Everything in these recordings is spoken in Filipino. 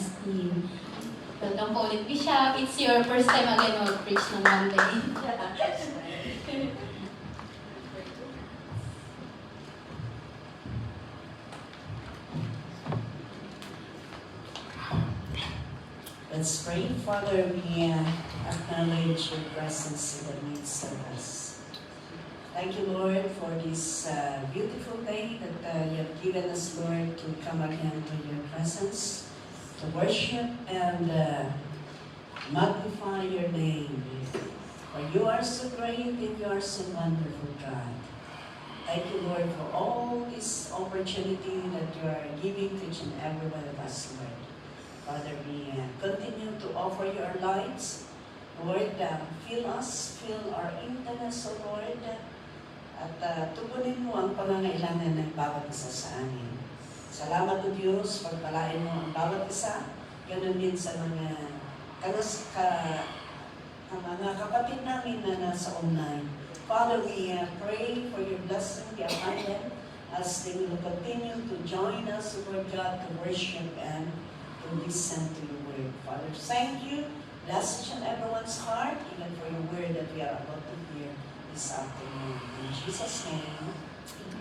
last year. Welcome po ulit, Bishop. It's your first time again mag-preach ng Monday. Let's pray. Father, we acknowledge your presence in the midst of us. Thank you, Lord, for this beautiful day that you have given us, Lord, to come again to your presence, to worship and magnify your name. For you are so great and you are so wonderful, God. Thank you, Lord, for all this opportunity that you are giving to each and every one of us, Lord. Father, we continue to offer you our lives. Lord, fill us, fill our intellect, O Lord, at tugunin mo ang pangangailangan ng bawat isa sa amin. Salamat o Diyos, pagpalain mo ang bawat isa, ganun din sa mga mga kapatid namin na nasa online. Father, we pray for your blessing be upon them as they will continue to join us, Lord God, to worship and to listen to your word. Father, thank you. Bless each and everyone's heart, even for your word that we are about to hear this afternoon. In Jesus' name,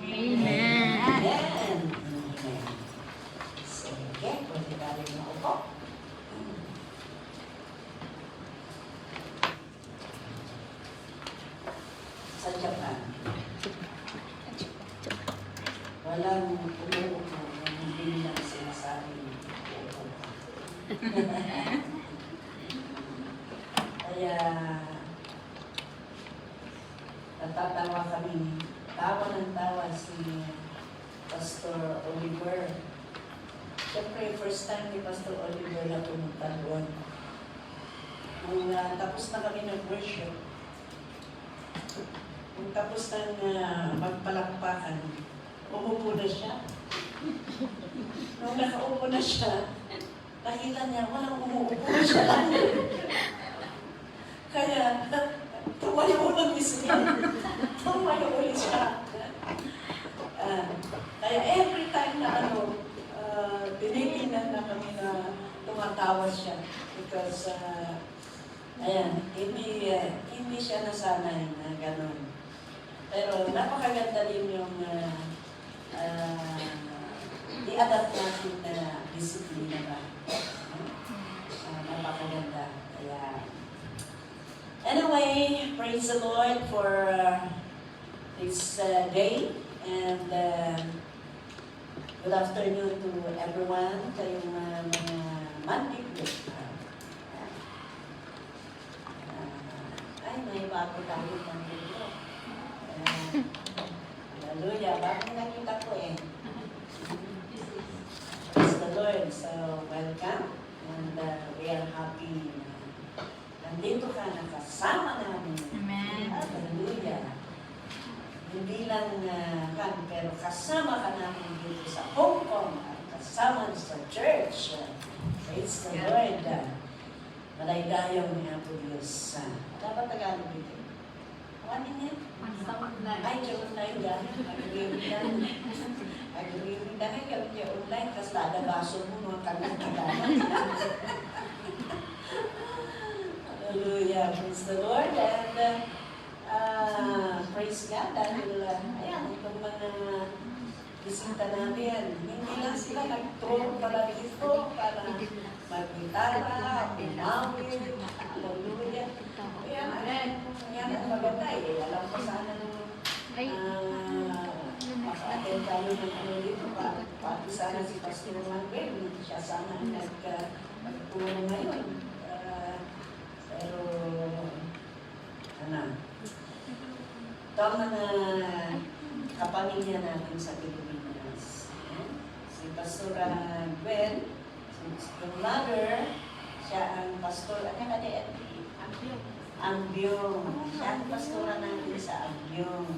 Amen. Amen. Amen. So, again, pwede ba rin maupo? Sa Japan, walang umuupo, hindi lang sinasabing uupo. Kaya, natatawa kami, tawa ng tawa si Pastor Oliver. Siyempre, first time ni Pastor Oliver na pumunta doon. Nung tapos na kami nag-worship, nung tapos na magpalakpakan, umupo na siya. Nung nakaupo na siya, nakita niya, walang umuupo siya lang. Kaya, tumayo ulit siya. Tumayo ulit siya. Kaya every time na tinitingnan na kami na tumatawa siya. Because, ayan, hindi siya nasanay na gano'n. Pero napakaganda din yung i-adapt natin na disiplina ba. Napakaganda. Kaya, anyway, praise the Lord for this day. And good afternoon to everyone. Kayong mga Monday group. Ay, may bago tayo ng video. Hallelujah. Bakit nakita ko eh? Praise the Lord. So, welcome. And we are happy na nandito ka, nakasama namin. Amen. Hallelujah. Hindi lang pero kasama ka namin dito sa Hong Kong at kasama sa church. Praise the Lord. Malaydayaw niya po Diyos. Dapat Tagalog dito. Ano niya? Ay, online ka. Agree dahil kami niya online kasi ladabaso mo mga kanang-kanang. Hallelujah. Praise the Lord. And praise God dahil ayan, itong mga bisita namin, hindi lang sila nag-tour pala dito para mag-gitara, umawit, hallelujah. Ayan ang maganda eh. Alam ko sana nung maka-attend tayo ng ano dito, pati sana si Pastor Manuel, siya sana nag-tour ngayon. Pero, ito ang mga kapamilya natin sa Pilipinas. Si Pastor Gwen, yung mother, siya ang pastor, ano ka di? Ambyong. Siya ang pastora natin sa Ambyong.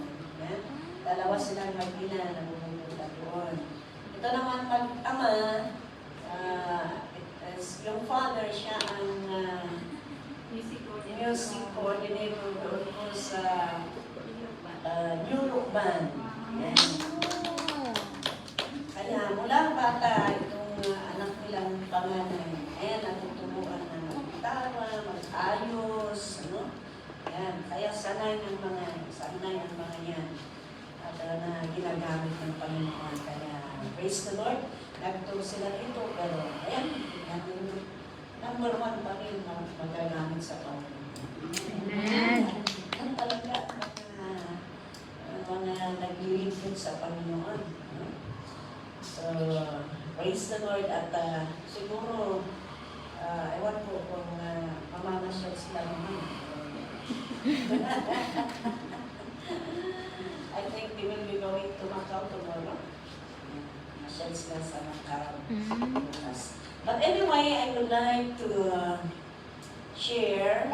Dalawa silang mag-ina na pumunta doon. Ito naman pag-ama, yung father, siya ang music coordinator doon po sa New Look Band. Kaya mula bata, itong anak nilang panganay. Ayan, natuturuan na magtawa, mag-ayos, ano? Ayan, kaya sanay ang mga yan. At na ginagamit ng Panginoon. Kaya, praise the Lord, nagturo sila dito, pero ayan, number one pa rin na magagamit sa Panginoon. Amen. Yan talaga, mga naglilingkod sa Panginoon. No? So, praise the Lord at siguro, ewan ko kung mamamasyal sila naman. I think they will be going to Macau tomorrow. Masyal sila sa Macau. Bukas. But anyway, I would like to share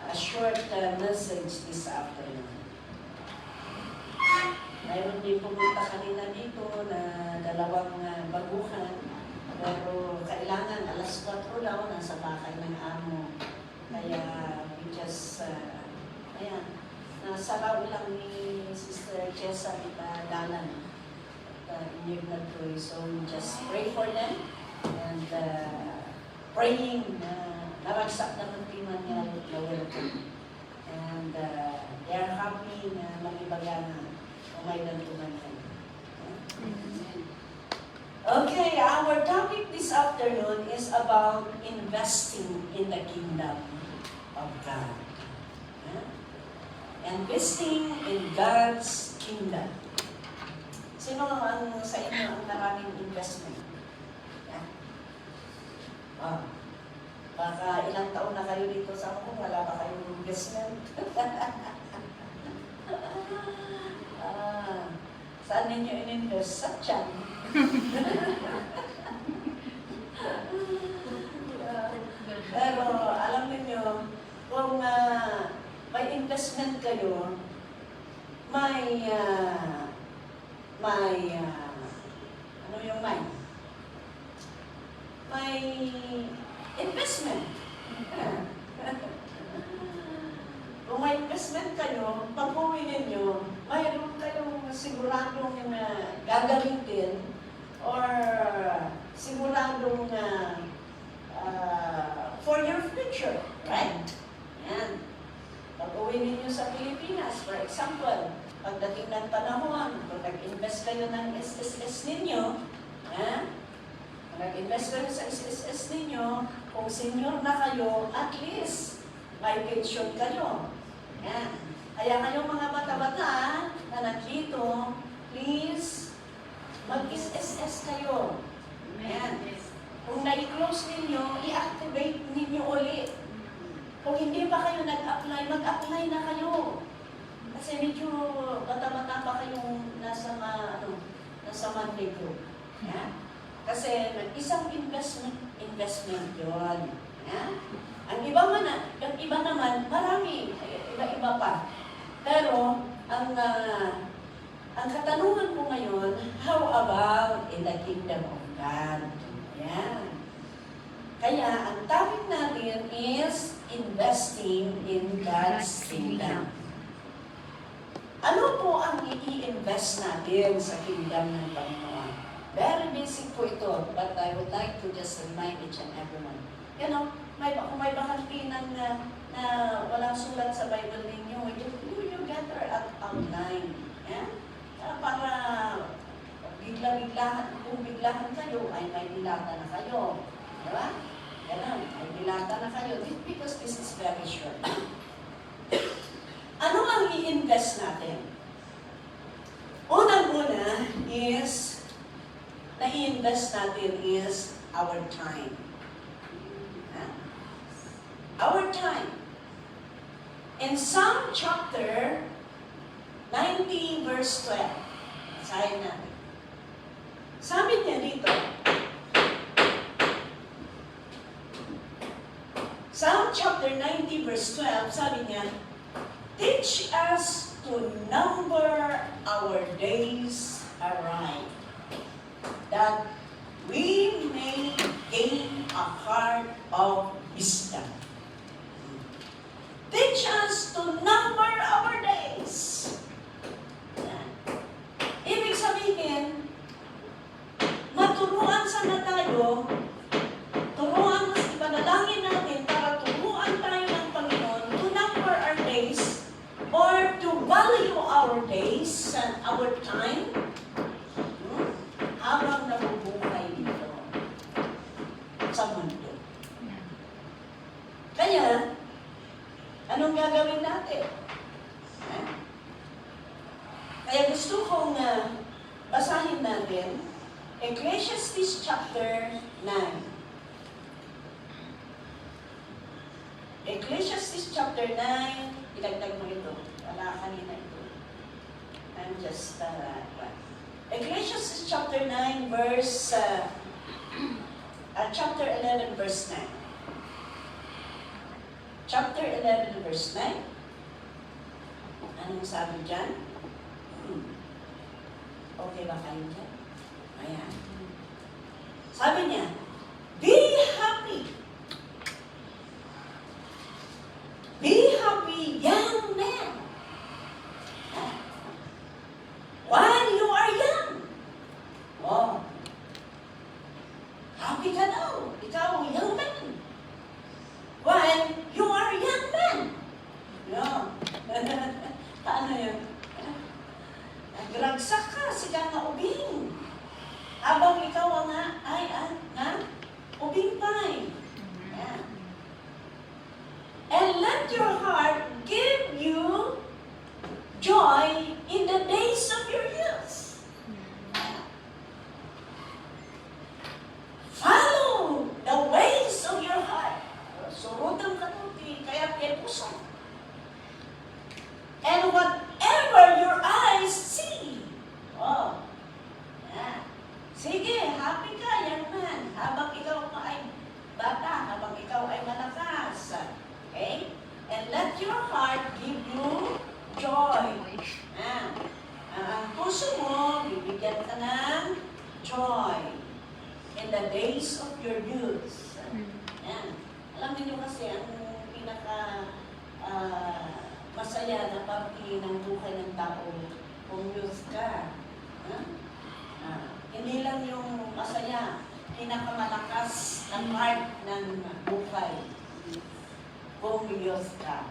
a short message this afternoon. Mayroon din pumunta kanina dito na dalawang baguhan, pero kailangan alas 4 daw nasa bahay ng amo. Kaya we just, ayan, nasaraw lang ni Sister Chesa Dalan in Nagtoy. So we just pray for them and praying na naragsak na magtiman niya loyalty. And they are happy na mag-ibaga na umay ng tumanan. Okay, our topic this afternoon is about investing in the kingdom of God. Investing in God's kingdom. Sino ang sa inyo ang maraming investment? Baka ilang taon na kayo dito sa ako, wala pa kayong investment. Saan ninyo in-invest? Sa tiyan. Pero alam niyo, kung may investment kayo, may ano yung may? May investment. Kung may investment kayo, pag-uwi ninyo, mayroon kayong siguradong gagamitin or siguradong for your future, right? Yan. Pag-uwi ninyo sa Pilipinas, for example, pagdating ng panahon, kung nag-invest kayo ng SSS ninyo, nag-invest kayo sa SSS ninyo, kung senior na kayo, at least, may pension kayo. Yan. Kaya kayong mga bata-bata na nandito, please, mag-SSS kayo. Yan. Kung na-close ninyo, i-activate ninyo ulit. Kung hindi pa kayo nag-apply, mag-apply na kayo. Kasi medyo bata-bata pa kayong nasa Monday group. Yeah? Kasi isang investment yun. Yeah? Ang iba naman, marami. Iba-iba pa. Pero, ang katanungan ko ngayon, how about in the kingdom of God? Yeah. Kaya, ang topic natin is investing in God's kingdom. Ano po ang i-invest natin sa kingdom ng Panginoon? Very basic po ito, but I would like to just remind each and everyone. You know, kung may bakantinan na walang sulat sa Bible ninyo, you gather at outline. Yeah? Para kung biglahan kayo, ay may dilata na kayo. Diba? Ganun, may dilata na kayo. Because this is very short. Ano ang i-invest natin? Unang-una is, na i-invest natin is our time. Our time. In Psalm chapter 90 verse 12, basahin natin. Sabi niya dito, Psalm chapter 90 verse 12, sabi niya, teach us to number our days aright, that we may gain a heart of wisdom. Teach us to number our days. Ibig sabihin, maturuan sana tayo turuan, ipanalangin natin para turuan tayo ng Panginoon to number our days or to value our days and our time habang nabubuhay dito sa mundo. Kaya, anong gagawin natin? Kaya gusto kong basahin natin Ecclesiastes chapter 9. Ecclesiastes chapter 9, ilagdag mo ito. Wala kanina ito. I'm just, Ecclesiastes chapter 9 verse, chapter 11 verse 9. Chapter 11 verse 9. Anong sabi dyan? Okay ba kayo dyan? Ayan. Sabi niya, be happy. Be happy, young man. While you are young. Oh. Happy ka daw. Ikaw, young man. While you are young man. No. Paano yun? Nagragsak ka, sigang na ubing. Habang ikaw ang ubing pay. Yeah. And let your heart give you joy in the days of your youth. Follow the ways of your heart. Surutan ka nuti, kaya puso. And whatever your eyes see. Oh. Yeah. Sige, happy ka, young man. Habang ikaw ay bata, habang ikaw ay malakas. Okay? And let your heart give you joy. Ang puso mo, bibigyan ka ng joy in the days of your youth. Yan. Alam niyo kasi, ang pinaka masaya na parte ng buhay ng tao kung youth ka. Hindi lang yung masaya, pinakamalakas na part ng buhay kung youth ka.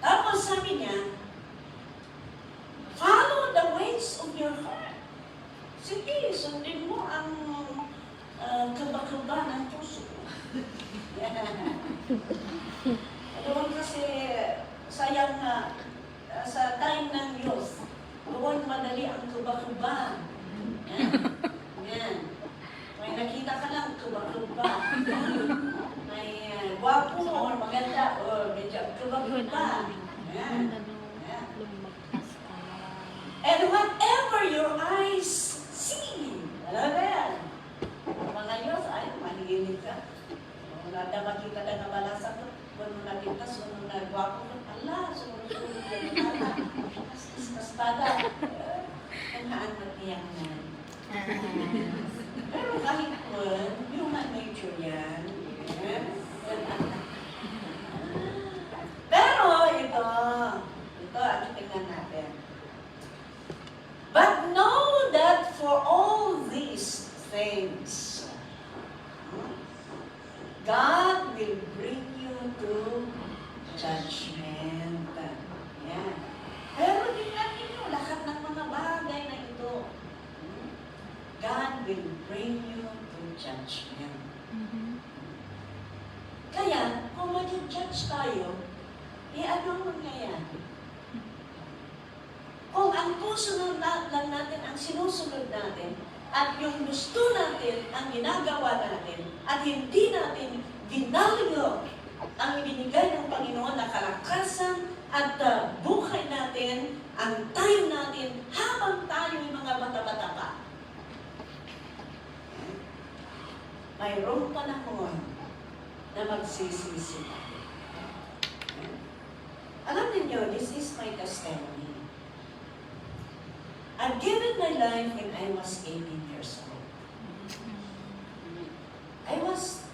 Tapos sabi niya, follow the ways of your heart. Sige, sundin mo ang kaba-kaba ng puso. Doon kasi sayang sa time ng youth, doon madali ang kuba-kuba. Yan. May nakita ka lang, kuba-kuba. May gwapo o maganda o medyo kuba-kuba. Yan. And whatever your eyes see, alam mo yan. Mga youth, ay, manigilig ka. Wala na makita na kabalasan ko. Kung nakita, sunod na gwapo ko, ala, sunod-sunod ka na. Kastada. Kanhaan matiyang na. Pero kahit kung, human nature yan. Pero ito ang tingnan natin. But know that for all these things, God will bring you to judgment. Yan. Pero tingnan ninyo, lahat ng mga bagay na ito, God will bring you to judgment. Kaya, kung mag-judge tayo, ano ang mangyayari? Kung ang puso lang natin, ang sinusunod natin, at yung gusto natin, ang ginagawa natin, at hindi natin binalyo ang ibinigay ng Panginoon na kalakasan at buhay natin, ang time natin, habang tayo yung mga bata-bata pa. Mayroong panahon na magsisisi tayo. Alam niyo, this is my testimony. I've given my life when I was 18 years old. I was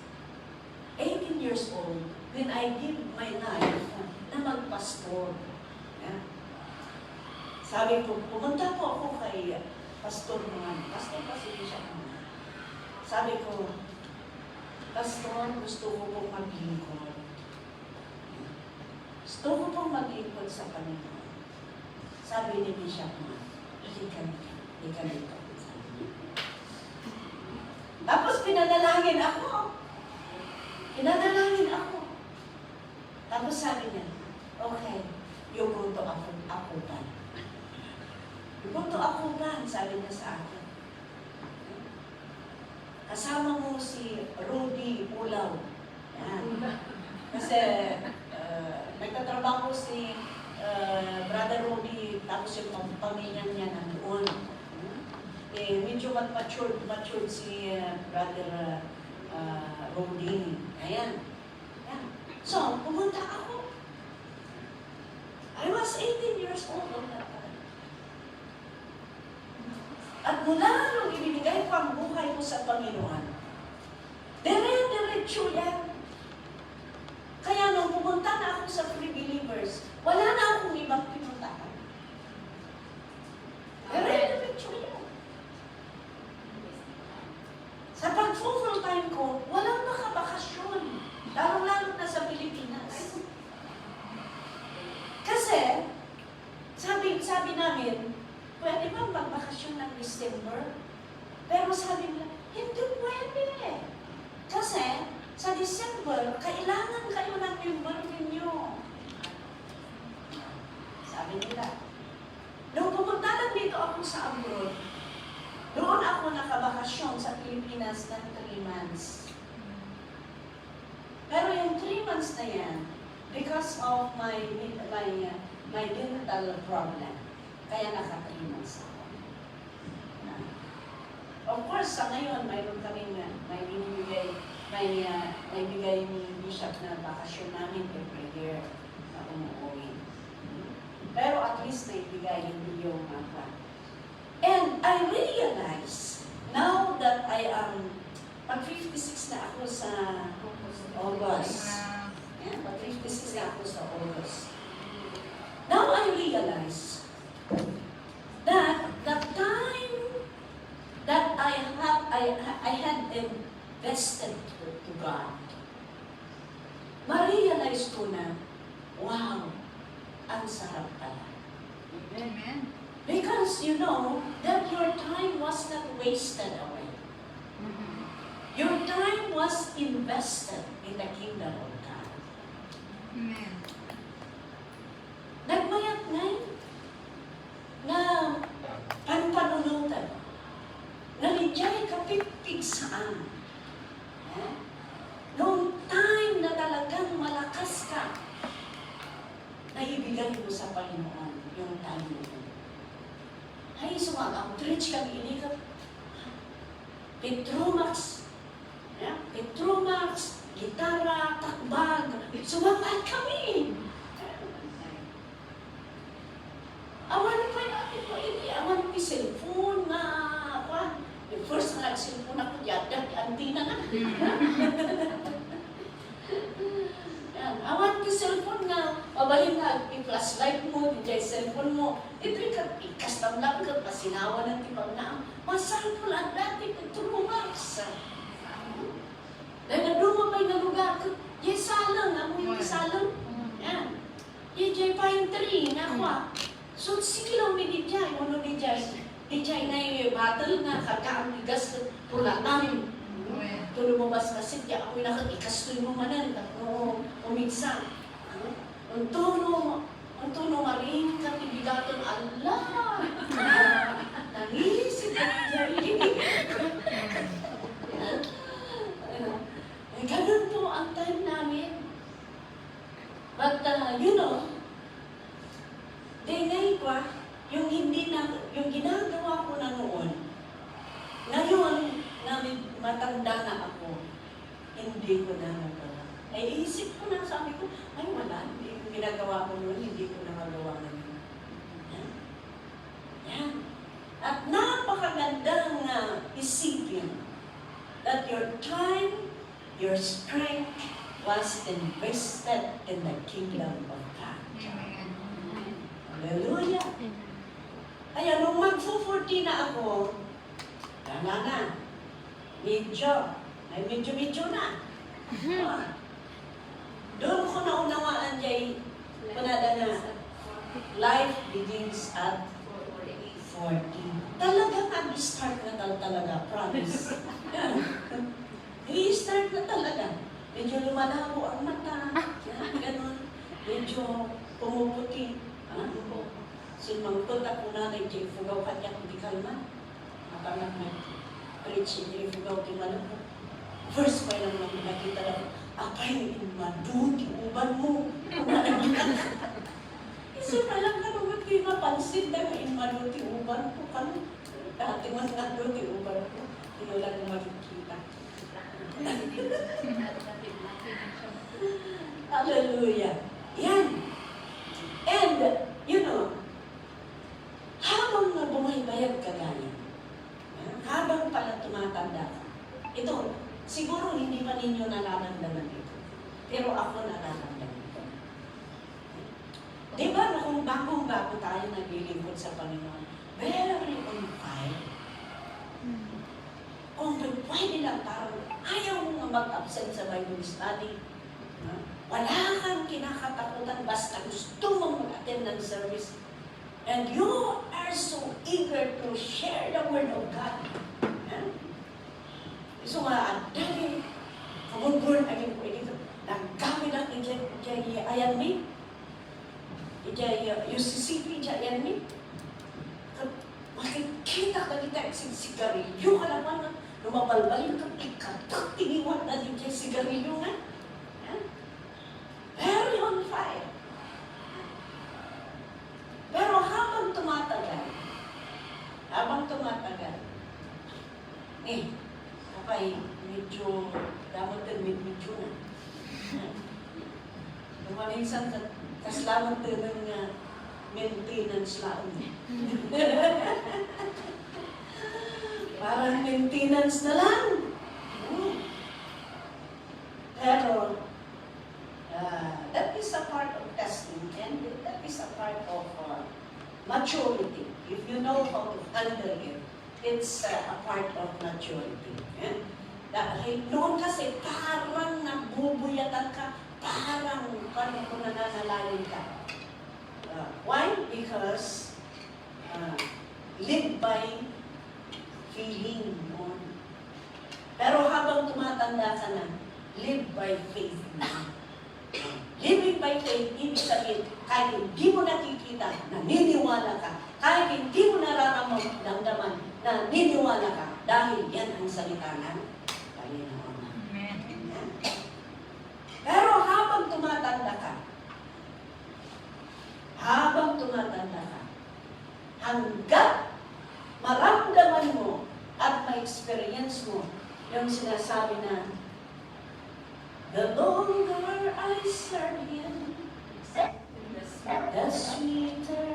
18 years old when I gave my life na magpastor. Yeah. Sabi ko, pumunta po ako kay Pastor naman. Pastor kasi siya naman. sabi ko, Pastor, gusto ko pong maglingkod. Gusto ko pong maglingkod sa Panginoon. Sabi ni Bishop Ma, halika dito. Tapos pinanalangin ako. Tapos sabi niya, okay, you go to Akuban. You go to Akuban, sabi niya sa akin. Kasama mo si Rudy Ulaw. Yan. Kasi nagtatrabaho si Brother Rudy, tapos yung pamilya niya nandoon. Medyo matured si Brother Rudy. Ayan. Yan. So, pumunta ako. I was 18 years old on that time. At mula nung ibinigay ko ang buhay ko sa Panginoon, dire-diretso yan. Kaya nung pumunta na ako sa Free Believers, wala na akong ibang pinuntahan. Dire-diretso yan. Sa pag-full time ko, walang makabakasyon. Lalo-lalo na sa Pilipinas. Kasi, sabi namin, pwede bang magbakasyon ng December? Pero sabi nila, hindi pwede. Kasi, sa December, kailangan kayo ng member ninyo. Sabi nila. Nung pumunta lang dito ako sa abroad, doon ako nakabakasyon sa Pilipinas ng 3 months. Pero yung 3 months na yan, because of my dental problem, kaya naka-3 months ako. Of course, sa ngayon, mayroon kami may bigay ni Bishop na bakasyon namin every year na umuwi. Pero at least naibigay hindi yung mga. And I realize, now that I am, mag-56 na ako sa August. Yeah, mag-56 na ako sa August. Now I realize that the time that I had invested to God, ma-realize ko na, wow, ang sarap pala. Amen. Because you know that your time was not wasted away. Your time was invested in the kingdom of God. Amen. Nagmayat ngay na panunutan, na nijay kapipig saan. Noong time na talagang malakas ka, naibigay mo sa Panginoon yung time mo. Ay, sumag-outreach kami inikat. Petromax, gitara, takbag, sumagad kami. Awan pa natin po ini, awan pa cellphone na, awan. First na nag-cellphone ako, yadag, antina na. Awan pa cellphone nga, mabalin na, i-flashlight mo, di cellphone mo. Ito ikastam lang ka, pasinawa ng tipang na, masample ang dati, Petromax. Dahil nadumabay na lugar ko, yung salang, ako yung salang. Yan. Yung pine tree, nakwa. So, silaw ni Dijay, ano Dijay na yung battle na kakaang bigas na tulatan. Lumabas kasi, ako'y nakakikastoy mo manan, uminsan. Ang tono maring katibigaton, Allah! Nangisip at Dijay. Ganun po ang time namin. But, you know, ngayon pa, yung ginagawa ko na noon, ngayon, na matanda na ako, hindi ko na magawa. Ay, isip ko na, sabi ko, ay wala, yung ginagawa ko noon, hindi ko na magawa ngayon. Yan. At napakagandang isipin that your time, your strength was invested in the kingdom of God. Hallelujah! Kaya nung mag-40 na ako, wala na. May medyo na. Ah. Doon ko naunawaan dyan, panada na, life begins at 40. Talagang nag-start na talaga, promise. I-start na talaga. Medyo lumalabo ang mata. Ganon. Medyo pumuputi. Sinmangkot ako na kay Jay Fugaw kanya kung di kalma. Matanak na. Kalit si Jay Fugaw kimala ko. First pa lang nang nakita lang. Apay, maduti, uban mo. Isa pa lang ka naman kayo napansin dahil maduti, uban ko. Dati mas naduti, uban ko. Hindi lang makikita. Hallelujah. Yan. And, you know, habang na bumaybayad ka ganyan, habang pala tumatanda ka, ito, siguro hindi pa ninyo nararamdaman ito. Pero ako nararamdaman ito. Di ba, kung bagong-bago tayo naglilingkod sa Panginoon, very on fire. Kung pwede lang parang ayaw mo nga mag-absent sa Bible study, wala kang kinakatakutan basta gusto mong mag-attend ng service, and you are so eager to share the Word of God. So nga, dahil kabulbul aging pwede ito, nagkawin ako dyan ayan mi, dyan UCCP dyan ayan mi, makikita ka kita sigarilyo ka naman, lumabalbal ka, ikatak, iniwan na dyan sigarilyo nga. Very on fire. Pero habang tumatagal, okay, medyo, damot din, medyo na. Lumaminsan, kaslamot din ng maintenance lang. Parang maintenance na lang. Pero, that is a part of testing, and that is a part of maturity. If you know how to handle it, it's a part of maturity. Dahil noon kasi parang nagbubuyatan ka, parang kung nananalayin ka. Why? Because live by feeling. Pero habang tumatanda ka na, live by faith. Living by faith, ibig sabihin, kahit hindi mo nakikita, naniniwala ka. Kahit hindi mo nararamdaman, naniniwala ka. Dahil yan ang salita ng Panginoon. Amen. Pero habang tumatanda ka, hanggat maramdaman mo at ma-experience mo yung sinasabi na, the longer I serve Him, the sweeter.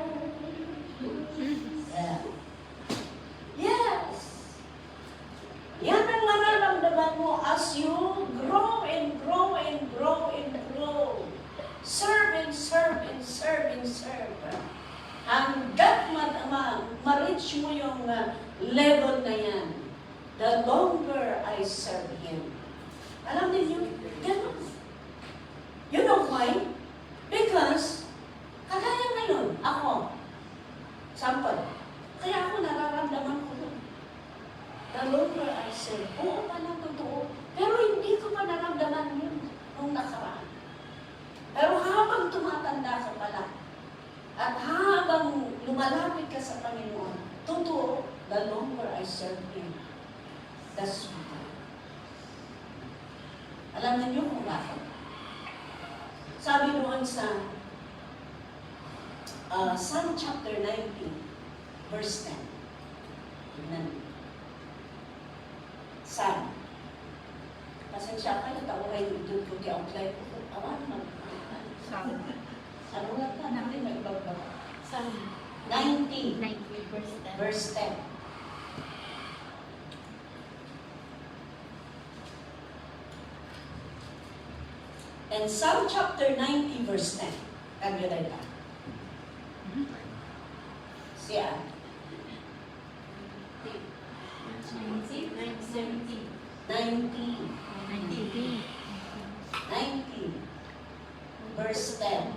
Yes. Yan ang mararamdaman mo as you grow and grow and grow and grow. Serve and serve and serve and serve. Hanggat ma-reach mo yung level na yan, the longer I serve Him. Alam niyo, ganun. You know why? Because, kagaya ngayon, ako, sample, kaya ako nararamdaman ko yun. The longer I serve, oo pala, totoo. Pero hindi ko pa naramdaman yun nung nakaraan. Pero habang tumatanda ka pala, at habang lumalapit ka sa Panginoon, totoo, the longer I serve Him, the sweeter. Alam niyo kung bakit? Sabi doon sa Psalm chapter 19, verse 10. Tignan niyo. Psalm. Pasensya ka, natawagay yung doon ko outline ko. Awan, Psalm. sa ulat na natin, nagbagbaba. Psalm 19, 90, verse 10. And Psalm chapter 90, verse 10. Kagyo na ito. Siya. 90, 70. 19. 19. Verse 10.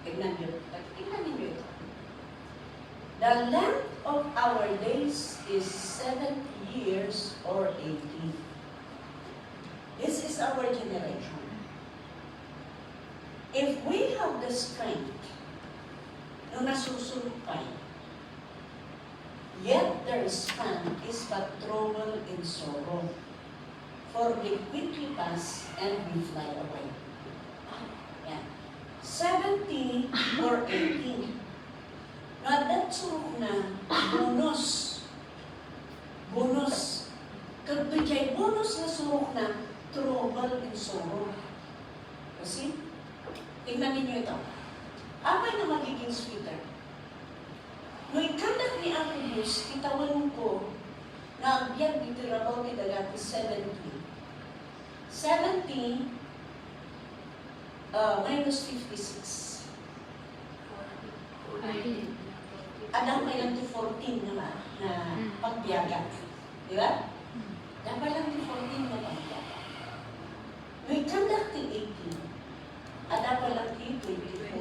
Tignan niyo ito. The length of our days is 70 years or 80. This is our generation. If we have the strength na nasusunod pa, yet their span is but trouble and sorrow, for they quickly pass and we fly away. Yan. 70 or 80. Now that's na bonus. Bonus. Kag bigay bonus na surok na trouble and sorrow. Kasi, tingnan ninyo ito. Apay na magiging sweeter. Nung ikandak ni Uncle Bruce, kitawan ko na ang biyag dito rabaw ni dagati 70. 70 minus 56. Adang may lang 14 naman na pagbiyaga. Di ba? Dapat lang 14 na pagbiyaga. May conduct 18. Dapat lang 24.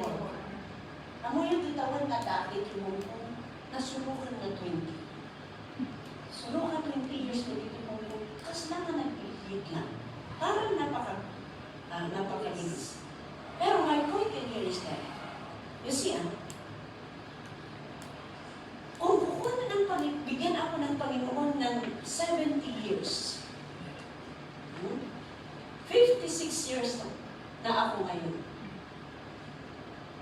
Amo yung kitawan na dati mo nasurukan na 20. Surukan 20 years na dito mo kasi lang na nag-iit lang. Parang napakalinis. Pero my point in here is that, you see, kung bigyan ako ng Panginoon ng 70 years, 56 years na ako ngayon,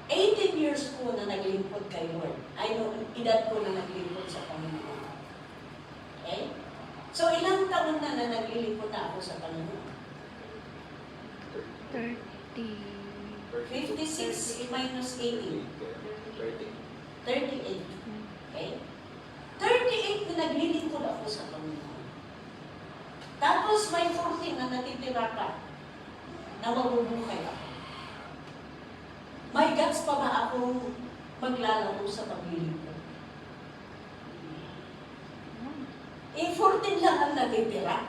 18 years ko na naglingkod kay Lord. I know, edad ko na naglingkod sa Panginoon. Okay? So, ilang taon na naglilingkod na ako sa Panginoon? 56 minus 18. 38. Okay? 38 na naglilingkod ako sa Panginoon. Tapos may 14 na natitira ka na mabubuhay ako. May guts pa ba akong maglalaro sa paglilingkod? 14 lang ang natitira.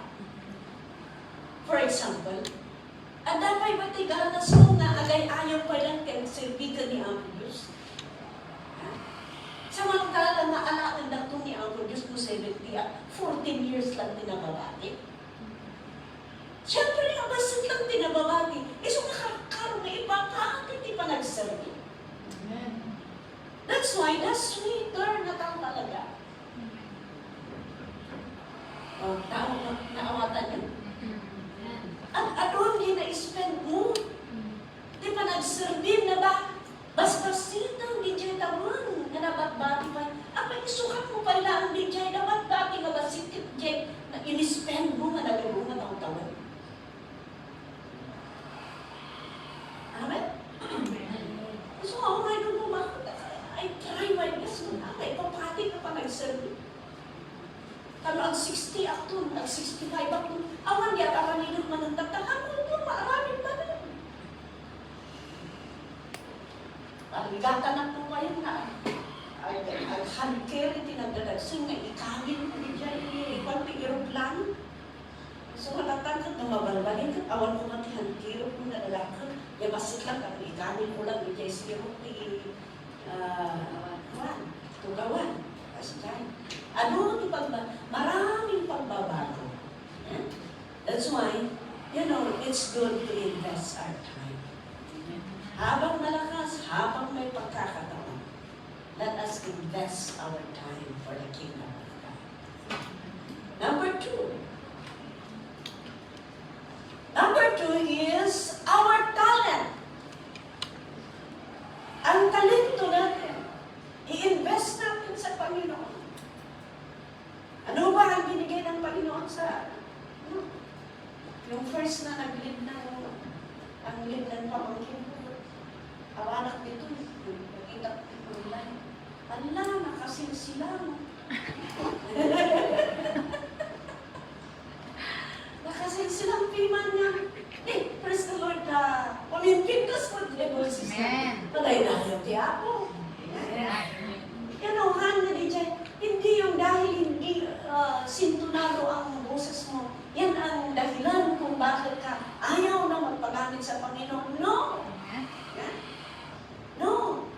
For example, ang dapay matigal na na agay-ayaw pa lang kay serbigan ni Uncle Diyos. Samantala na alaan na ito ni Uncle Diyos kung 70 at 14 years lang tinababati. Siyempre, ang basit lang tinababati. So nakakaroon na iba ka, hindi pa nagserbi. That's why the sweeter na tao talaga. Tao na naawatan niyo. At doon din na-spend mo. Di pa nagserbi na ba? Bas-basitang DJ taman na nabatbati pa. Ang isukat mo pa lang ang DJ na batbati na basitit DJ na in-spend mo na nagulungan ang tawag. Amen? So, ako nga nung bumakot, I try my best mo na. Ay, papati ka pa nagserbi. Kano ang 60 ako, ang 65 ako. Awan niya, karanilog man ang tagtahan mo ito, maraming ba na? Paligatan na po kayo na. Ay, hand carry, tinagdadagsin na ikawin ko di dyan, ikwan pi aeroplano. So, matatangkat na mabalbalin ka, awan ko mati hand carry ko na lalakad. Ya, basit lang, ikawin ko lang, di dyan siya ko, tugawan. Kasi dyan. Ano ang maraming pagbabago. Yeah? That's why, you know, it's good to invest our time. Habang malakas, habang may pagkakataon, let us invest our time for the kingdom of God. Number two. Number two is our talent. Ang talento natin, i-invest natin sa Panginoon. Ano ba ang binigay ng Panginoon sa yung first na nag-lead ang lead ng pamangkin ko? Awanak dito, nakita ko nila. Ala, nakasilsila mo. Patay na kayo, tiyapo. Kanuhan na di dyan. Hindi yung dahil hindi sintunado ang boses mo. Yan ang dahilan kung bakit ka ayaw na magpagamit sa Panginoon. No! No!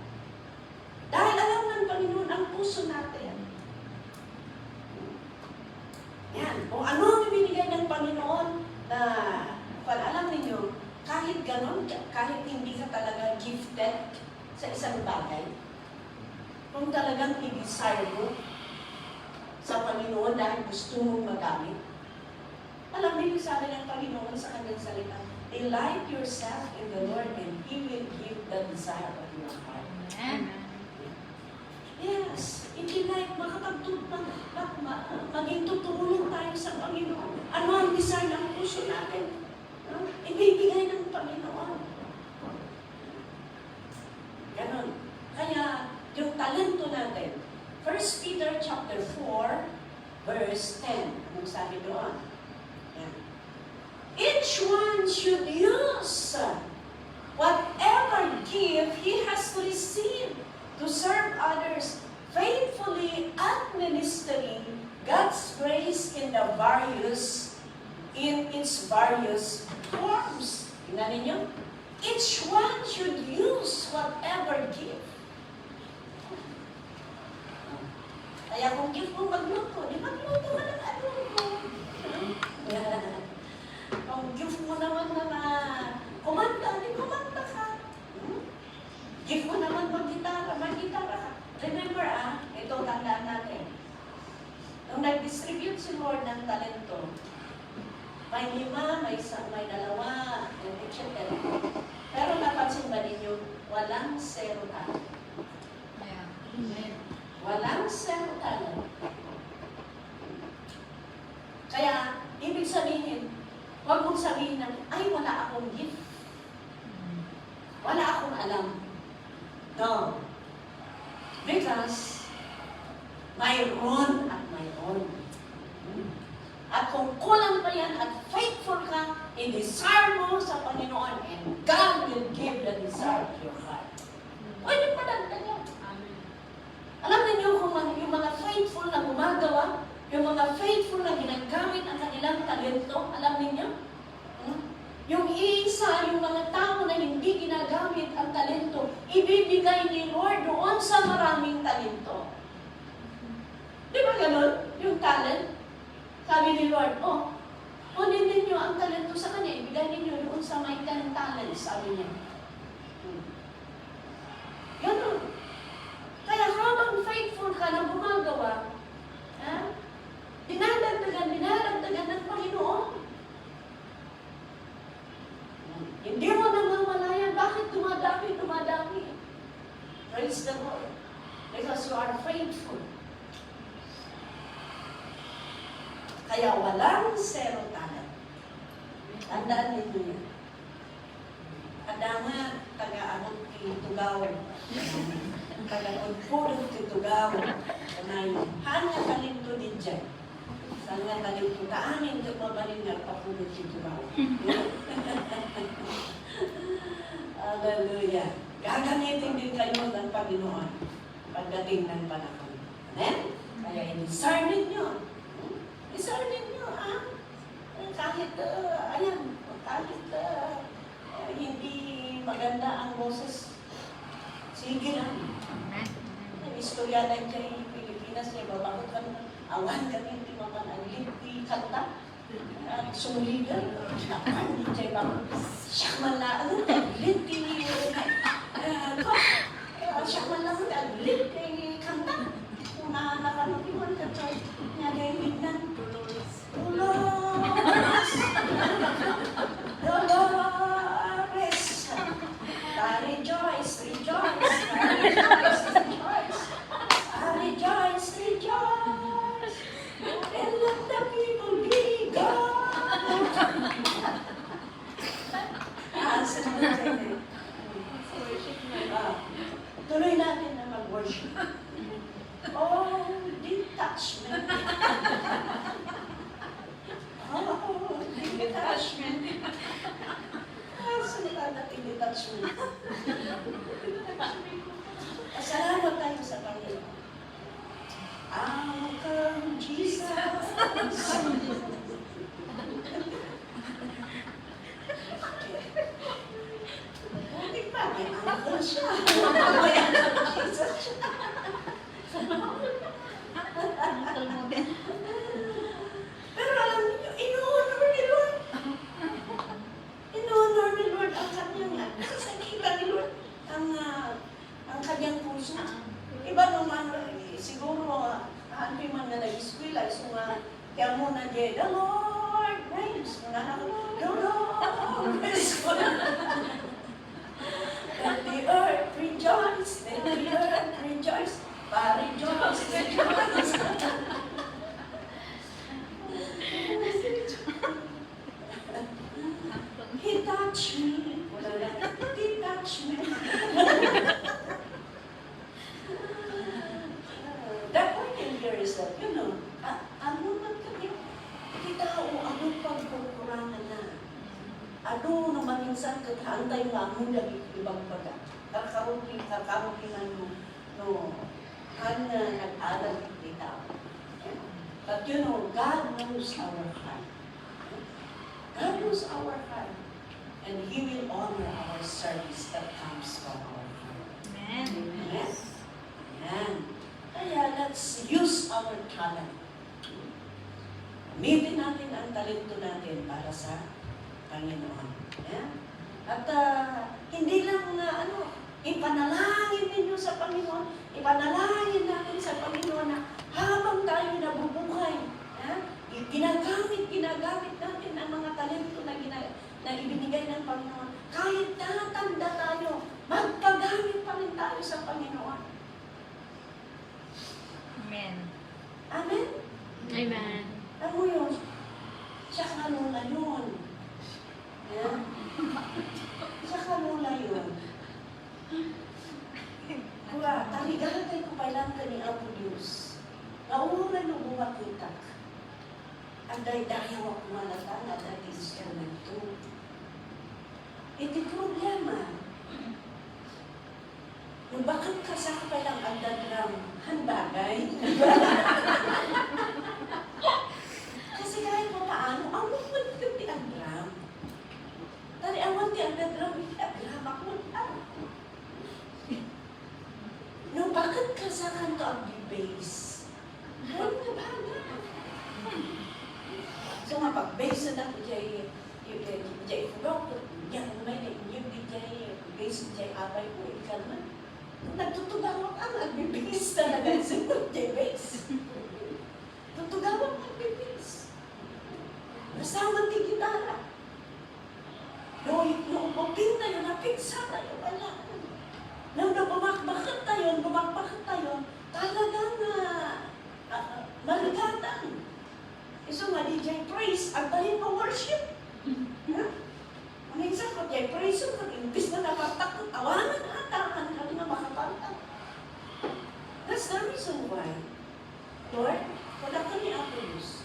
Dahil alam ng Panginoon ang puso natin. Yan. Kung ano ang ibinigay ng Panginoon na, alam ninyo, kahit ganon, kahit hindi ka talaga gifted sa isang bagay, kung talagang i-desire mo sa Panginoon dahil gusto mong magamit, alam niyo sabi ng Panginoon sa kanyang salita, delight yourself in the Lord and He will give the desire of your heart. Yes, i-delight, maging tutulong tayo sa Panginoon. Ano ang desire ng puso natin? Ibibigay ng Panginoon. Ganon. Kaya, yung talento natin, 1 Peter chapter 4, verse 10. Anong sabi doon? Yan. Each one should use whatever gift he has received to serve others, faithfully administering God's grace in its various forms. Tingnan ninyo? Each one should use whatever gift. Kaya kung gift mo magluto, di magluto ka ng ano mo. Kung gift mo naman na kumanta, di kumanta ka. Gift mo naman mag-gitara ka. Remember ito tandaan natin. Nung nag-distribute si Lord ng talento, may 5, may 2, etc. Pero napansin ba ninyo, walang zero talent. Walang zero talent. Kaya, ibig sabihin, huwag mong sabihin na, ay, wala akong gift. Wala akong alam. No. Because, mayroon at mayroon. At kung kulang pa yan at faithful ka, i-desire mo sa Panginoon and God will give the desire of your heart. Pwede pa lang yan. Alam niyo kung yung mga faithful na gumagawa, yung mga faithful na ginagamit ang kanilang talento, alam niyo? Yung isa, yung mga tao na hindi ginagamit ang talento, ibibigay ni Lord doon sa maraming talento. Di ba ganun? Yung talent? Sabi ni Lord, kunin ninyo ang talento sa kanya, ibigay ninyo doon sa may 10 talents, sabi niya. Ganun. Kaya habang faithful ka na gumagawa, dinadagdagan ng Panginoon. Hindi mo namamalayan bakit dumadami. Praise the Lord. Because you are faithful. Kaya walang zero talent. Tandaan ninyo yan. Kadanga, taga-anot Tugaw. Taga-udpurot Tugaw. Kanay, hanya talento din dyan. Sanga talento, taanin ito mabalin nga papulot Tugaw. Hallelujah. Gagamitin din kayo ng Panginoon pagdating ng panahon. Amen? Kaya i-desire ninyo. I-desire ninyo, kahit, kahit hindi maganda ang boses, sige lang. Ang istorya na dyan yung Pilipinas, babakot ka na, awan kami, hindi mapanaglit, di kanta. Suligan, hindi dyan bakot. Siya man na, naglit, siya man lang naglit, kanta. Kung nakakanotiwan ka, niya gayamit na. Dolores! Rejoice, rejoice! Rejoice, rejoice! Rejoice, rejoice! And let the people be God! Tuloy natin na mag-worship. Oh, detachment. Oh, detachment. Salita natin detachment. may uncle siya. May uncle Jesus siya. Uncle mo din. Pero alam niyo, in-honor ni Lord. In-honor ni Lord ang kanyang, nakasakita ni Lord ang kanyang puso. Iba naman, siguro, hindi man na nag-eskwela, so nga, kaya muna di, the Lord reigns. The Lord reigns. Let the earth rejoice. Let the earth rejoice. Pa-rejoice. Rejoice. He touched me. He touched me. The point in here is that, you know, ano man kami, kita o ano pagkukurangan na. Ano naman minsan katantay nga mo lagi ibang baga. Kakarukingan mo, no, nag-aral kita. But you know, God knows our heart. God knows our heart. And He will honor our service that comes from our heart. Amen. Amen? Amen. Kaya let's use our talent. Gamitin natin ang talento natin para sa Panginoon. Yeah? At hindi lang ipanalangin ninyo sa Panginoon, ipanalangin natin sa Panginoon na habang tayo nabubuhay, ginagamit natin ang mga talento na ibinigay ng Panginoon. Kahit tatanda tayo, magpagamit pa rin tayo sa Panginoon. Amen. Amen? Amen. Ano mo yun? Siya kalula yun. Yeah? Siya kalula yun. Kura, taligahatay ko pailang ka ni Apo Diyos. Nauunan mo bumakitak. Ang dahil-dahiyaw ako malata na dahil instrumento. Iti problema. Yung bakit ka sa kapalang agdadram handagay? Kasi kahit pa paano, ang mukod ko ti agdram. Tari awan ti agdadram, iti agdram ako. No, bakit ka sa kanto agdi-base? Ano na baga? So nga pag-base na ako dyan, ifugok ko, yan may na-inyong di dyan, base dyan abay ko, ikan man. Nagtutugawak ang agbibis talaga sa base. Tutugawak ang agbibis. Nasama ti gitara. Noong boping na yun, napigsa na yun, wala. Nang bumakbakat tayo, talagang maligatan. So nga, DJ praise, ang dahil mo worship. Minsan ko, DJ praise, imbis na napatakot, tawanan na ataan ka na makapanta. That's the reason why. Lord, wala ka ni Apo Diyos.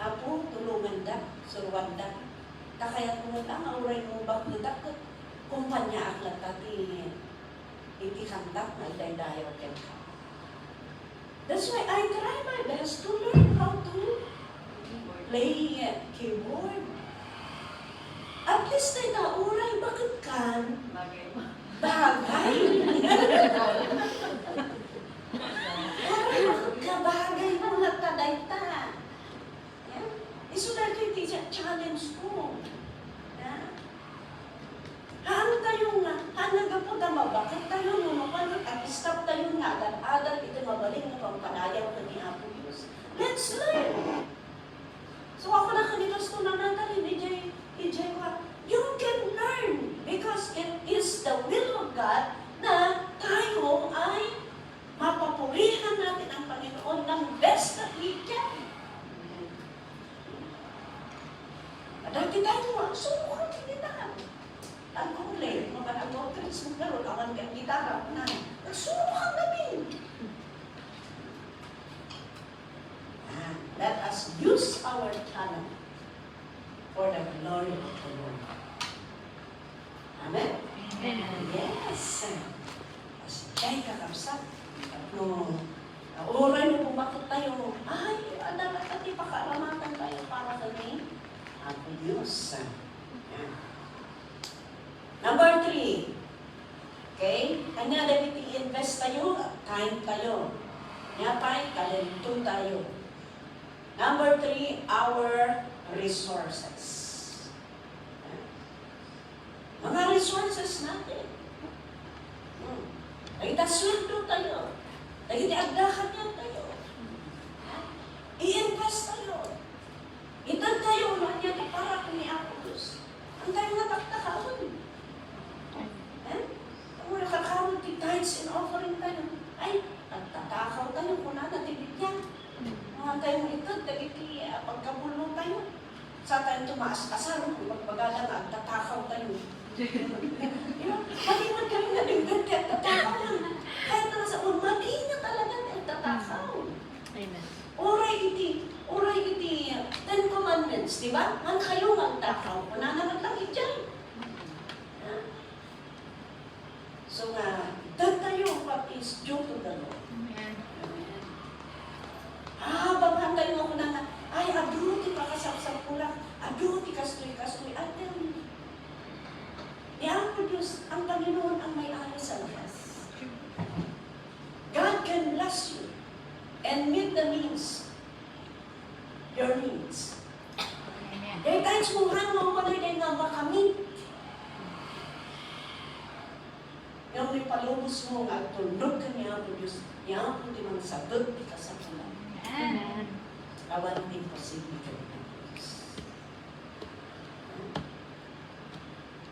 Apo, tulungan da, suruan da. Kakaya kumata, mauray mo baklutak, kumpanya aklat tati, ikikantak na daydayaw ken ka. That's why I try my best to learn how to play keyboard. At least ay nauray, bakit kan? Bagay. Oray, bakit ka bagay mo na tadayta? Iso dahil ito yung challenge ko. Haan tayo nga, hanagapo tama, bakit tayo nunukan at stop tayo nga, agad-agad ito mabaling na pampanayaw na ni Apo Diyos. Let's learn! So ako na kanilos ko na natin, EJ, you can learn because it is the will of God na tayo ay mapapurihan natin ang Panginoon ng best that we can. Dati tayo, subukan kita. Ang kumple, mapanagawa ka rin sa laro, awan kang gitara, nagsubukan namin. Let us use our talent for the glory of the Lord. Amen? Amen. Yes. As kay kakapsat, no, oray mo bumakot tayo, ay, adalat at ipakaramatan tayo para kami ang Diyos. Number 3, Okay? Kanya dapat i-invest tayo, time tayo. Yapay, talento tayo. Number 3, our resources. Mga resources natin. Nagdasweldo tayo. Nagdiagdahan niya tayo. I-invest tayo. Itan tayo ulan niya para kung Diyos. Ang tayo nataktakawin. Kung nakakawin ti tithes and offering tayo, ay, nagtatakaw tayo kung natatibig niya. Mga tayo itod, nagiti pagkabulo tayo. Sa tayo tumaas kasar, kung magbagala na, nagtatakaw tayo. Maliwan kami na dinggan kaya nagtatakaw. Kahit na sa umagi na talaga nagtatakaw. Amen. Oray iti, 10 Commandments, di ba? Ang kayo magtakaw, kunanagat lang ityan. So nga, tayo what is due to the Lord. Amen. Babahan tayo ako na, ay, aduti pa kasapsap ko lang, aduti kastoy, at then, Iyan Diyos, ang Panginoon ang may-ari sa lahat. God can bless you and meet the needs, your needs. Amen. Dahil kahit sumuhan mo ako na nga makamit. Yung may palubos mo nga, tulog ka niya po Diyos, niya po di mang sagot, di ka sa kulang. Amen. Awan din posible ka ng Diyos.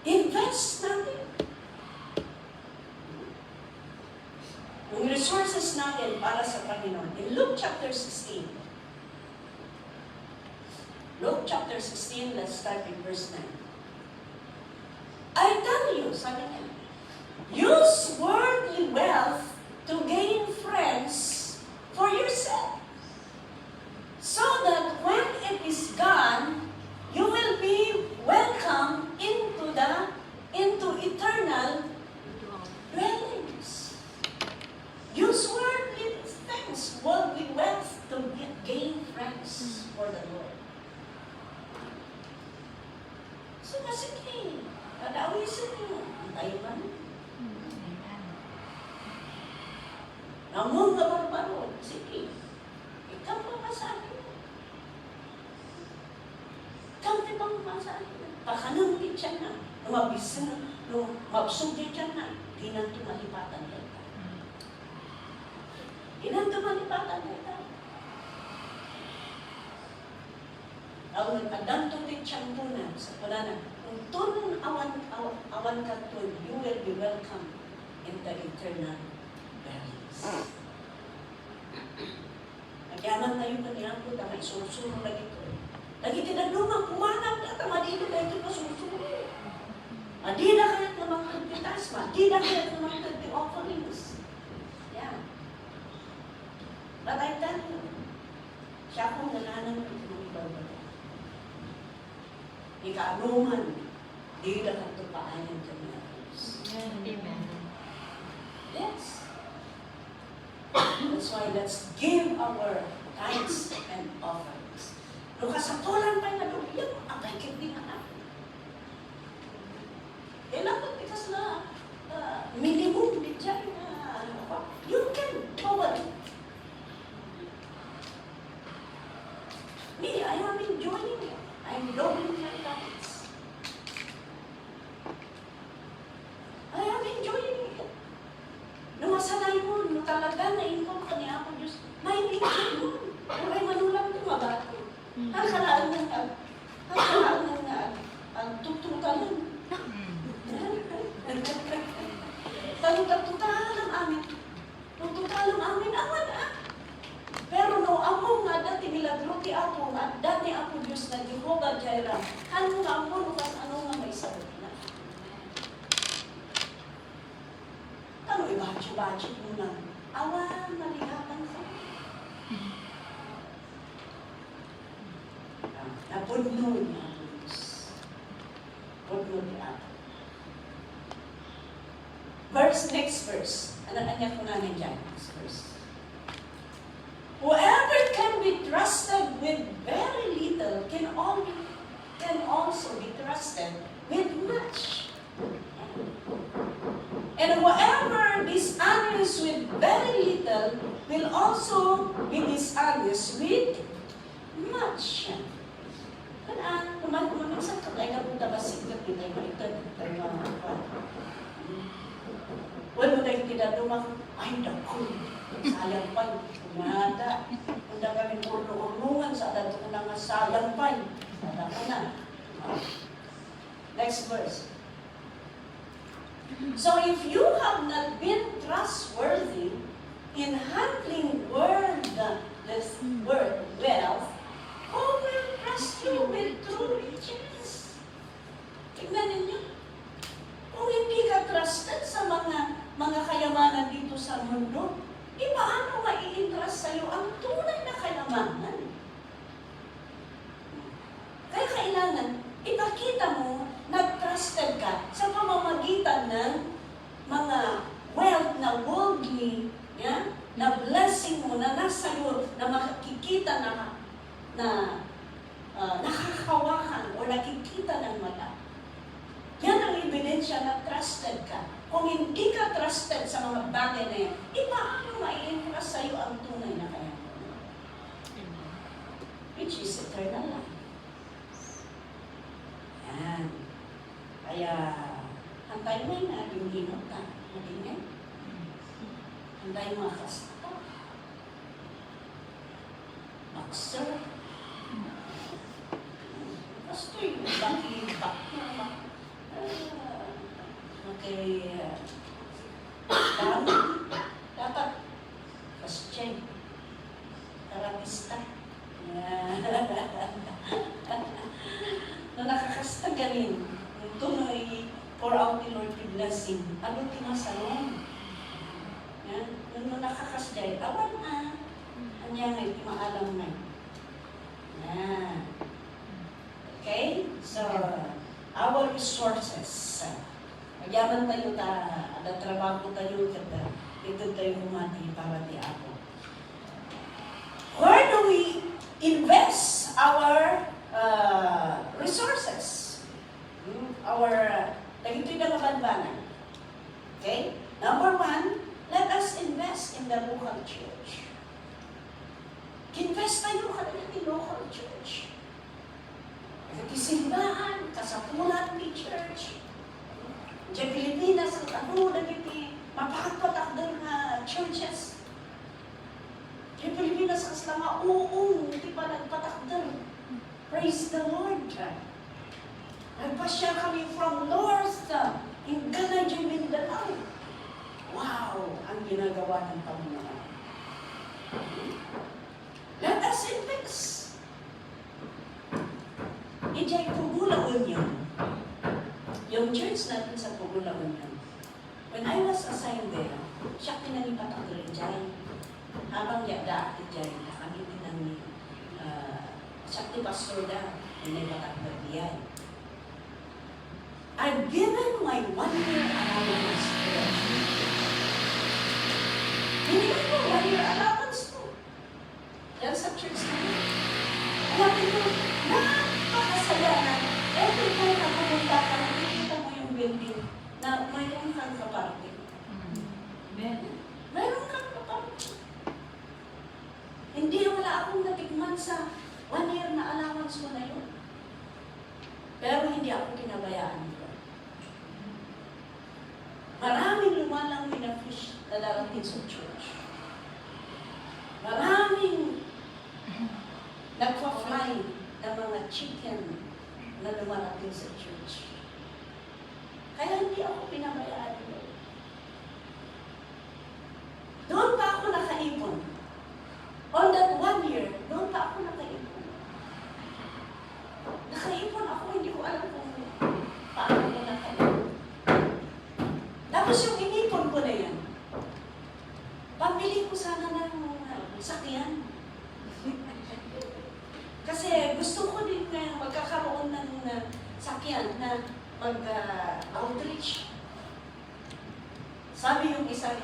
Invest natin. Yung resources natin para sa Panginoon. In Luke chapter 16. Luke chapter 16, let's start in verse 9. I tell you, sabi niya, use worldly wealth to gain friends for yourself, so that when it is gone, you will be welcomed into eternal dwellings. Use worldly things, worldly wealth to gain friends for the Lord. So, sige, padawisin niyo ang tayo man. Namun ka barbaro, sige, ikaw pa masabi mo. Ikaw di bang masabi mo? Pakanang di siya na, lumabis na, lumabsog di siya na, di nang tumalipatan nila. Di nang tumalipatan nila. Ang nagkadanto di siyang muna sa palanan, kung tunong awan ka tun, you will be welcome in the eternal valleys. Nagyaman tayo kaniyang po, tama isusuro lagi ito. Lagi tinanungan, kumanag na, tama dito na ito nasusuro. Madi na kaya't namang kagpitas, madi na kaya't namang kagpi-offerings. Yan. But I tell you, siya kong nananang ito ng ibang. Ika-anuman, di na katupaanan kami na Diyos. Amen. Yes. That's why let's give our tithes and offerings. Kasatulan pa yung naluliyang, ang kaikit din na natin. Kailangan because na minimum din dyan na you can forward. Me, I am enjoying it. I'm loving my tithes. I am enjoying it. Masanay mo, talaga na income ka niya ako, Diyos. May income mo. Kung ay manulang ito, mabato. Ang kalaan ang tutukalan. Ang tutukalan amin. Tutukalan amin, awan Pero no, among nga dati milagro ti ako, at dati ako Diyos na Jehovah Jireh. Ano nga mo, nukas ano nga may sagot na. Ano i-budget mo na? Awan, malihapan ka. Napudno niya ang Diyos. Pudno niya ako. Next verse. Ano ko namin dyan? Next verse. Whoever can be trusted with very little can also be trusted with much. And whoever dishonest with very little will also be dishonest with much. Kumaminsan ka tayo na punta ba sikat, di tayo maitad, tayo mga wala mo tayo tinadumang, ay naku, sayang pa, kumada. Kunda kami urno-urnungan sa adat ko na nga sayang pa. Sada ko na. Next verse. So if you have not been trustworthy in handling wealth, who will trust you with true riches? Tignan ninyo. Kung hindi ka trusted sa mga kayamanan dito sa mundo, paano mai-entrust sa'yo ang tunay na kayamanan? Kaya kailangan, ipakita mo na trusted ka sa pamamagitan ng mga wealth na worldly, na blessing mo na nasa iyo, na makikita na nakakawakan o nakikita ng mata. Yan ang ebidensya na trusted ka. Kung hindi ka trusted sa mga bagay na yan, paano mai-entrust sa iyo ang tunay na kayamanan? Which is eternal life. Yan. Kaya, hantay mo yung ating hinot na magingin. Hantay mga kasata. Boxer. Basta yung baki-bak na dapat Christian, karapista. Na nakakasta ganin, ito na pour out the Lord the blessing. Ano tinasalong? Nung nakakasday, awan na. Anya nga, maalam na. Okay? So, our resources. Magyaman tayo ada trabaho tayo kada dito tayo humati para di ako. Where do we invest our resources? Dagito'y nakabanbanan. Okay? Number 1, let us invest in the local church. Invest tayo kada in local church. Kasimbahan, kasapulan ni church. Diyan Pilipinas, nagiti mapagpatakdal na churches. Diyan Pilipinas, kas lang hindi pa nagpatakdal. Praise the Lord. Nagpasya kami from north, hingga na diyan Mindanao. Wow, ang ginagawa ng Panginoon. Let us invest. Ijay Pugula Union. Yung church natin sa Pugula Union. When I was assigned there, siya pinanipatak rin dyan. Habang yada at dyan, kami pinang siya ti pastor da, pinanipatak na diyan. I've given my 1-year allowance to the church. Hindi ko 1-year allowance ko. Yan sa church namin. Alam mo, napakasaya na every time na pumunta ka, nakikita mo yung building na mayroon kang kaparte. Mayroon kang kaparte. Hindi wala akong natikman sa 1-year na allowance mo na yun. Pero hindi ako kinabayaan nito. Maraming lumalang pinafish na darating sa church. Maraming nagpa-fly na mga chicken na lumarating sa church. Kaya hindi ako pinabayaan nito. Doon pa ako nakaipon. On that 1 year, doon pa ako nakaipon. Nakaipon ako, hindi ko alam kung paano ko nakaipon. Tapos yung inipon ko na yan, pambili ko sana ng sakyan. Kasi gusto ko din na magkakaroon ng sakyan na mag-outreach. Sabi yung isang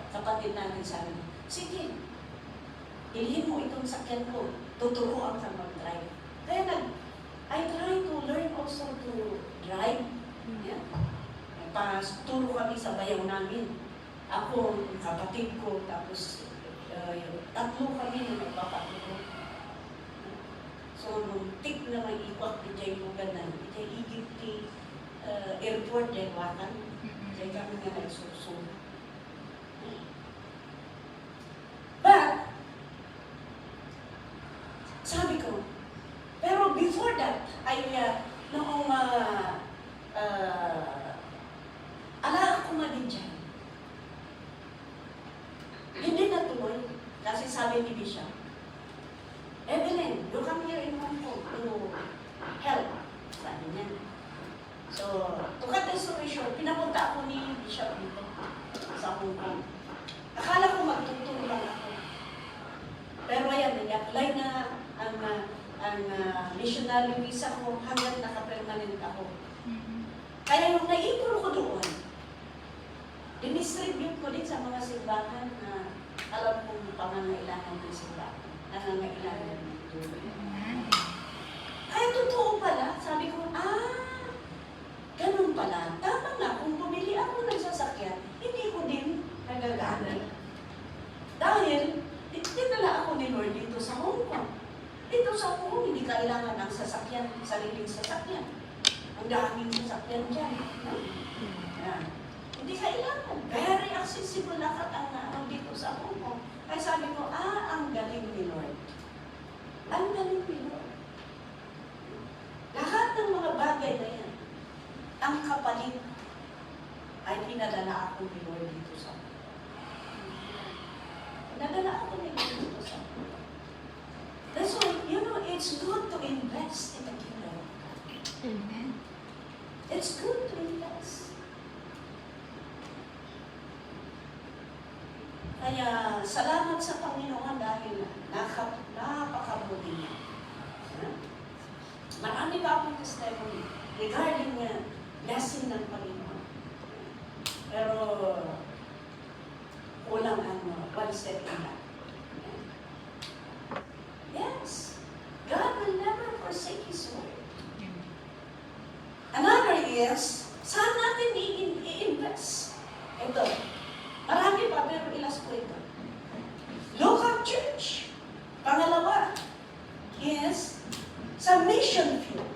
kapatid natin sa amin, sige, ilhin mo itong sakyan ko, tuturuan ka mag-drive. Kaya I try to learn also to drive. Yeah. Nagpaturo kami sa bayaw namin. Ako, kapatid ko, tapos tatlo kami na nagpapaturo. So, nung tik na may ikwak ni Jay Muganan, Jay Egypti, airport, Jay Watan, Jay kami nga nagsusun. But, sabi ko, pero before that, ay noong alaga ko nga din dyan. Hindi natuloy. Kasi sabi ni Bishop, Evelyn, you come here in Hong Kong to help. Sabi niya. So, to cut the story short, pinapunta ako ni Bishop dito sa Hong Kong. Akala ko magtuturo lang ako. Pero ayan, nag-apply na ang missionary visa ko hanggang naka-permanent ako. Kaya nung naipuro ko doon, dinistribute ko din sa mga simbahan na alam kong pangangailangan ng simbahan. Nangangailangan ng tulong. Kaya totoo pala, sabi ko, ganun pala. Tama nga, kung bumili ako ng sasakyan, hindi ko din nagagamit. Dahil, dinala ako ni Lord dito sa Hong Kong. Dito sa Hong Kong, hindi kailangan ng sasakyan, sariling sasakyan. Ang daming sasakyan dyan. Yan. Hindi kailangan. Very accessible lahat ang dito sa Hong Kong. Kaya sabi ko, ang galing ni Lord. Ang galing ni Lord. Lahat ng mga bagay na yan, ang kapalit ay pinadala ako ni Lord dito sa Hong Kong. Pinadala ako ni Lord dito sa Hong Kong. That's why, it's good to invest in the kingdom of God. Amen. It's good to invest. Kaya, salamat sa Panginoon dahil napakabuti niya. Marami pa akong testimony regarding blessing ng Panginoon. Pero, kulang ang one step in that. Yes. God will never forsake His word. Another is, saan natin i-invest? Ito. Marami pa, pero ilas ko ito. Local church. Pangalawa is sa mission field.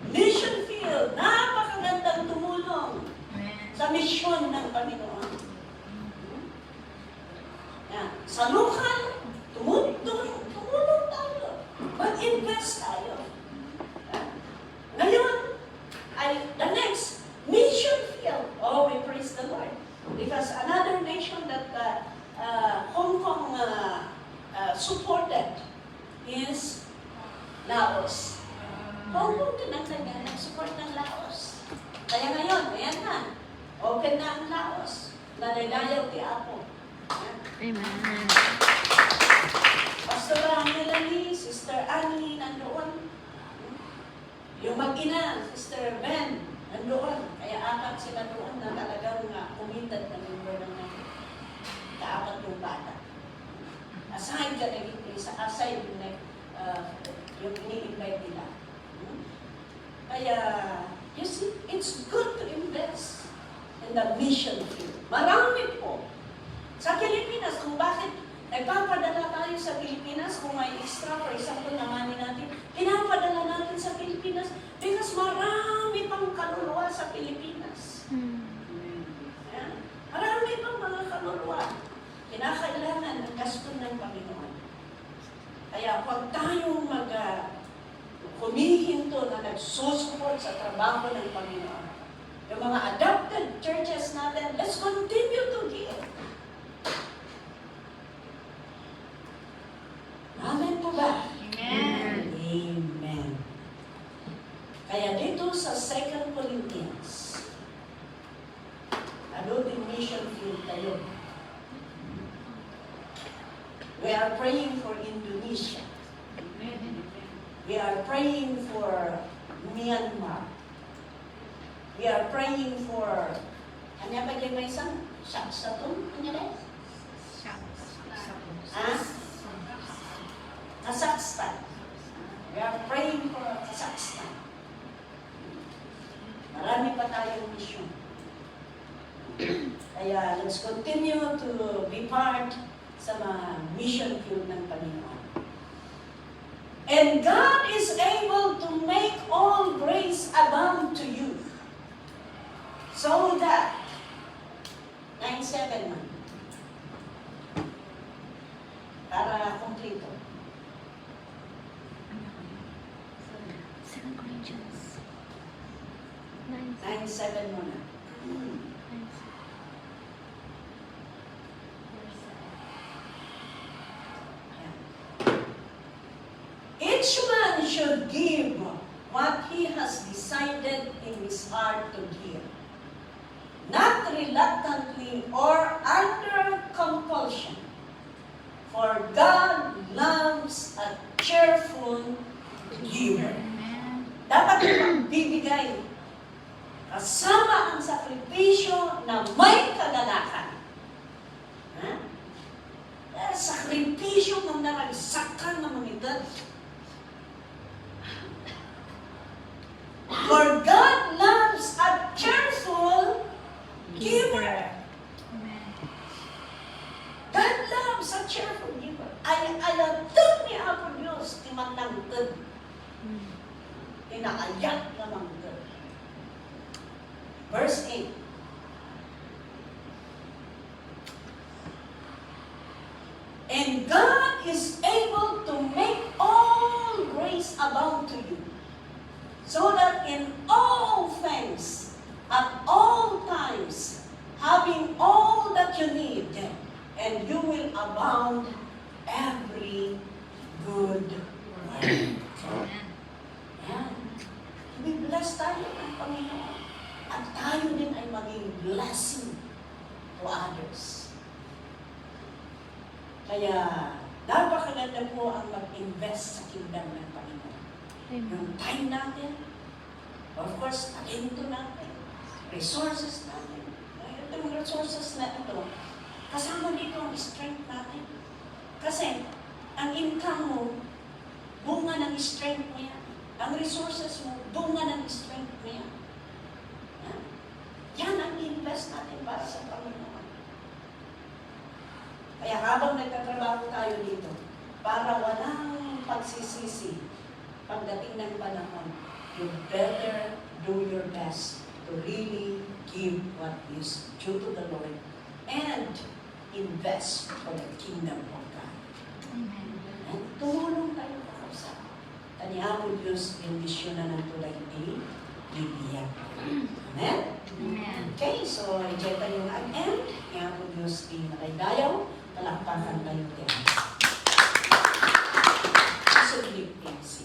Mission field. Napakagandang tumulong sa misyon ng Panginoon. Sa local, tumulong tayo. Mag-invest tayo. Ngayon, the next mission field. Oh, we praise the Lord. Because another nation that Hong Kong supported is Laos. Hong Kong nag-support ng Laos. Kaya ngayon, ayan na. Open na ang Laos. Nalalayaw ti Apo. Amen. Pastor Melanie, Sister Annie, nandoon. Yung mag-ina, Sister Ben, nandoon. Kaya apat sila doon na talagang committed na member ng natin. Kaapat yung bata. Aside ka aside yung ini-invite nila. Kaya, you see, it's good to invest in the mission field. Marami po. Sa Pilipinas, kung bakit nagpapadala tayo sa Pilipinas, kung may extra, for example, na money natin, pinapadala natin sa Pilipinas because marami pang kaluluwa sa Pilipinas. Yeah. Marami pang mga kaluluwa. Kinakailangan ng gasto ng Panginoon. Kaya huwag tayong humihinto na nagsusupport sa trabaho ng Panginoon. Yung mga adopted churches natin, let's continue to give. Amen po ba? Amen. Amen. Kaya dito sa 2 Corinthians, din mission field tayo. We are praying for Indonesia. We are praying for Myanmar. We are praying for, ano ba yung may isang? Saksaton? Ano ba? Kazakhstan. We are praying for Kazakhstan. Marami pa tayong mission. Kaya let's continue to be part sa mga mission field ng Panginoon. And God is able to make all grace abound to you. So that, 9:7 man. Para kumplito. 2 Corinthians 9. 9:7 muna. Each man should give what he has decided in his heart to give, not reluctantly or under compulsion, for God loves a cheerful giver. Amen. Dapat magbibigay kasama ang sakripisyo na may kagalakan. Ha? Sakripisyo ng naragsakan ng mga edad. For God loves a cheerful giver. Amen. God loves a cheerful giver. Ay alatod ni Apo Diyos ti manangtod. Inaayak na manggod. Verse 8. And God is able to make all grace abound to you, so that in all things, at all times, having all that you need, and you will abound every good work. Yan. Be-bless tayo ng Panginoon. At tayo din ay maging blessing to others. Kaya, napakaganda po ang mag-invest sa kingdom ng Panginoon. Amen. Yung time natin, of course, talento natin, resources natin. Itong resources na ito, kasama dito ang strength natin. Kasi, ang income mo, bunga ng strength mo yan. Ang resources mo, bunga ng strength mo yan. Yan ang invest natin para sa Panginoon. Kaya habang nagtatrabaho tayo dito, para walang pagsisisi, pagdating ng panahon, you better do your best to really give what is due to the Lord and invest for the kingdom of God. Amen. And tumulong tayo kakausa. Taniamo Diyos, bendisyon na ng tulay ni Biblia. Amen? Amen. Okay, so, ijay tayo ang end. Taniamo Diyos, di nakaydayaw. Palakpakan tayo din.